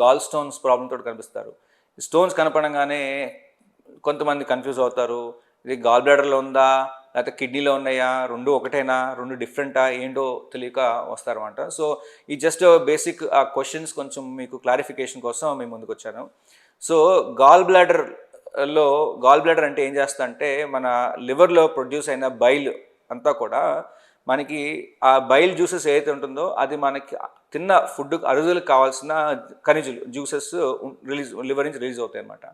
Gall stones problem తోటి కనిపిస్తారు. ఈ స్టోన్స్ కనపడంగానే కొంతమంది కన్ఫ్యూజ్ అవుతారు, ఇది గాల్ బ్లాడర్లో ఉందా లేకపోతే కిడ్నీలో ఉన్నాయా, రెండు ఒకటేనా, రెండు డిఫరెంటా, ఏంటో తెలియక వస్తారన్నమాట. సో ఈ జస్ట్ బేసిక్ ఆ క్వశ్చన్స్ కొంచెం మీకు క్లారిఫికేషన్ కోసం మేము ముందుకు వచ్చాను. సో గాల్ బ్లాడర్ అంటే ఏం చేస్తా అంటే మన లివర్లో ప్రొడ్యూస్ అయిన బైల్ అంతా కూడా మనకి ఆ బైల్ జ్యూసెస్ ఏదైతే ఉంటుందో అది మనకి తిన్న ఫుడ్ అరుగుదలకు కావాల్సిన ఖనిజులు జ్యూసెస్ లివర్ నుంచి రిలీజ్ అవుతాయి అన్నమాట.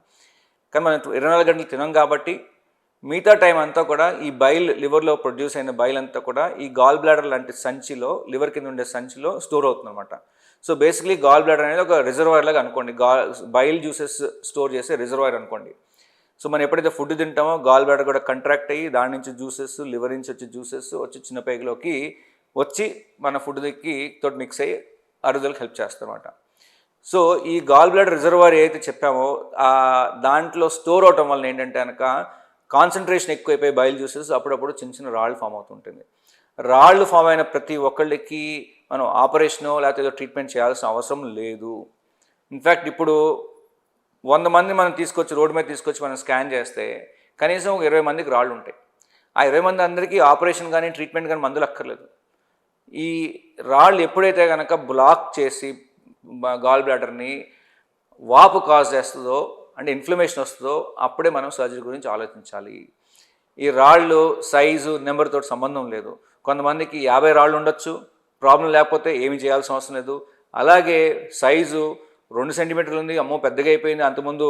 కానీ మనం 24 గంటలు తినం కాబట్టి మిగతా టైం అంతా కూడా ఈ బైల్ లివర్లో ప్రొడ్యూస్ అయిన బైల్ అంతా కూడా ఈ గాల్ బ్లాడర్ లాంటి సంచిలో, లివర్ కింద ఉండే సంచిలో స్టోర్ అవుతుంది అనమాట. సో బేసిక్లీ గాల్ బ్లాడర్ అనేది ఒక రిజర్వాయర్ లాగా అనుకోండి, బైల్ జ్యూసెస్ స్టోర్ చేసే రిజర్వాయర్ అనుకోండి. సో మనం ఎప్పుడైతే ఫుడ్ తింటామో గాల్ బ్లాడర్ కూడా కంట్రాక్ట్ అయ్యి దాని నుంచి జ్యూసెస్, లివర్ నుంచి వచ్చే జ్యూసెస్ వచ్చి చిన్న పేగులోకి వచ్చి మన ఫుడ్కి తోటి మిక్స్ అయ్యి అరుగుదలకు హెల్ప్ చేస్తారన్నమాట. సో ఈ గాల్ బ్లాడర్ రిజర్వాయర్ ఏదైతే చెప్పామో దాంట్లో స్టోర్ అవటం వల్ల ఏంటంటే కనుక కాన్సన్ట్రేషన్ ఎక్కువైపోయి బైల్ జ్యూసెస్ అప్పుడప్పుడు చిన్న చిన్న రాళ్ళు ఫామ్ అవుతుంటుంది. రాళ్ళు ఫామ్ అయిన ప్రతి ఒక్కళ్ళకి మనం ఆపరేషనో లేకపోతే ఏదో ట్రీట్మెంట్ చేయాల్సిన అవసరం లేదు. ఇన్ఫ్యాక్ట్ ఇప్పుడు 100 మంది మనం రోడ్డు మీద తీసుకొచ్చి మనం స్కాన్ చేస్తే కనీసం 20 మందికి రాళ్ళు ఉంటాయి. ఆ 20 మంది అందరికీ ఆపరేషన్ కానీ ట్రీట్మెంట్ కానీ మందులు అక్కర్లేదు. ఈ రాళ్ళు ఎప్పుడైతే కనుక బ్లాక్ చేసి గాల్ బ్లాడర్ని వాపు కాజ్ చేస్తుందో అంటే ఇన్ఫ్లమేషన్ వస్తుందో అప్పుడే మనం సర్జరీ గురించి ఆలోచించాలి. ఈ రాళ్ళు సైజు నెంబర్తో సంబంధం లేదు. కొంతమందికి 50 రాళ్ళు ఉండొచ్చు, ప్రాబ్లం లేకపోతే ఏమి చేయాల్సిన అవసరం లేదు. అలాగే సైజు 2 సెంటీమీటర్లు ఉంది, అమ్మో పెద్దగా అయిపోయింది, అంతకుముందు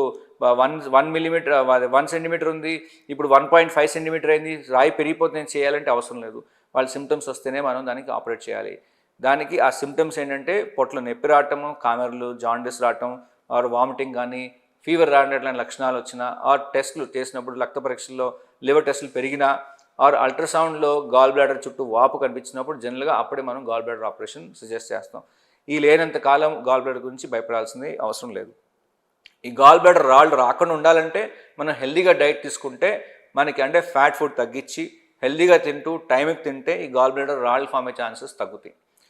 1 సెంటీమీటర్ ఉంది, ఇప్పుడు 1.5 సెంటీమీటర్ అయింది, రాయి పెరిగిపోతుంది చేయాలంటే అవసరం లేదు. వాళ్ళ సిమ్టమ్స్ వస్తేనే మనం దానికి ఆపరేట్ చేయాలి. దానికి ఆ సిమ్టమ్స్ ఏంటంటే పొట్టలో నొప్పి రావటము, కామెర్లు, జాండిస్ రావటం, ఆర్ వామిటింగ్ కానీ, ఫీవర్ రావడానికి లక్షణాలు వచ్చినా, ఆర్ టెస్టులు చేసినప్పుడు రక్త పరీక్షల్లో లివర్ టెస్టులు పెరిగినా, ఆర్ అల్ట్రాసౌండ్లో గాల్ బ్లాడర్ చుట్టూ వాపు కనిపించినప్పుడు జనరల్గా అప్పుడే మనం గాల్ బ్లాడర్ ఆపరేషన్ సజెస్ట్ చేస్తాం. ఈ లేనంత కాలం గాల్ బ్లాడర్ గురించి భయపడాల్సింది అవసరం లేదు. ఈ గాల్ బ్లాడర్ రాళ్ళు రాకుండా ఉండాలంటే మనం హెల్దీగా డైట్ తీసుకుంటే మనకి అంటే ఫ్యాట్ ఫుడ్ తగ్గించి హెల్దీగా తింటూ టైంకి తింటే ఈ గాల్ బ్లాడర్ రాళ్ళు ఫామ్ అయ్యే ఛాన్సెస్ తగ్గుతాయి.